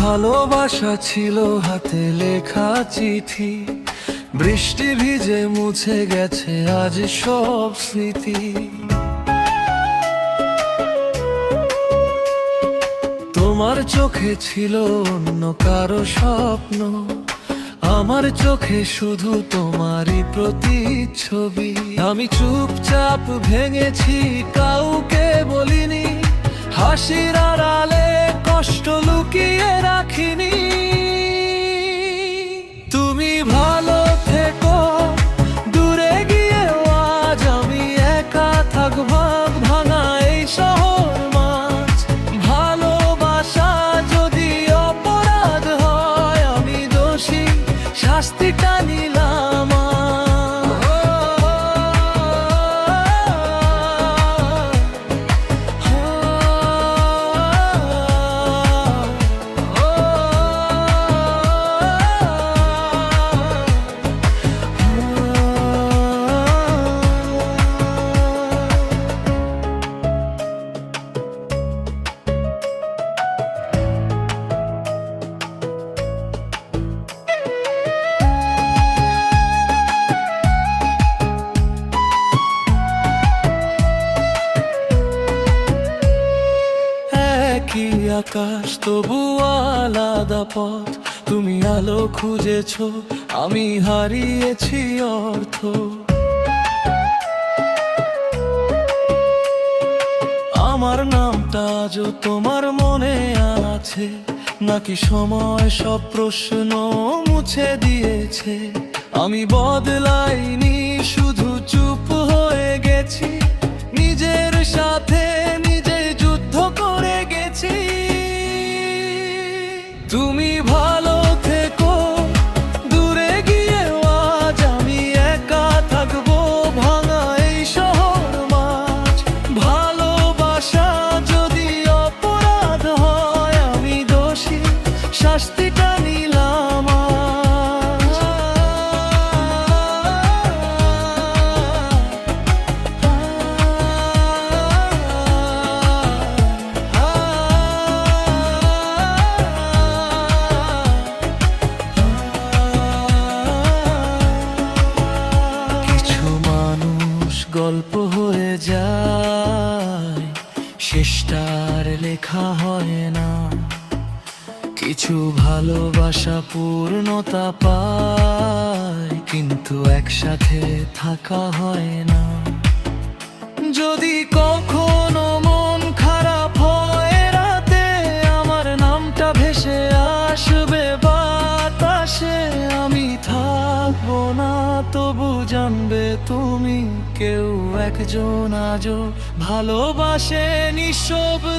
ভালোবাসা ছিল হাতে লেখা চিঠি, বৃষ্টি ভিজে মুছে গেছে আজ সব স্মৃতি। তোমার চোখে ছিল অন্য কারো স্বপ্ন, আমার চোখে শুধু তোমারই প্রতিচ্ছবি। আমি চুপচাপ ভেঙেছি, কাউকে বলিনি, হাসির আড়ালে কষ্ট লুকিয়ে রাখিনি। তুমি ভালো থেকো, দূরে গিয়েও আজ আমি একা থাকব ভাঙা এই শহর মাঝ। ভালোবাসা যদি অপরাধ হয়, আমি দোষী, শাস্তিটা নিলাম। কি আকাশ তবু আলাদা পথ, তুমি আলো খুঁজেছো, আমি হারিয়েছি অর্থ। আমার নামটা আজও তোমার মনে আছে নাকি সময় সব প্রশ্ন মুছে দিয়েছে? আমি বদলাইনি, শুধু চুপ হয়ে গেছি, নিজের সাথে নিজে যুদ্ধ করে গেছি। তুমি ভালো থেকো, দূরে গিয়ে আজ আমি একা থাকবো ভাঙা এই শহর মাঝ। ভালোবাসা যদি অপরাধ হয়, আমি দোষী, শাস্তিটা নিলাম। গল্প হয়ে যায়, শেষটার লেখা হয় না। কিছু ভালোবাসা পূর্ণতা পায়, কিন্তু একসাথে থাকা হয় না। যদি কখনো মন খারাপ হয় রাতে, আমার নামটা ভেসে আসবে বাতাসে। আমি থাকবো না, তবু জানবে তুমি কেউ একজন আজও ভালোবাসে নিঃশব্দে।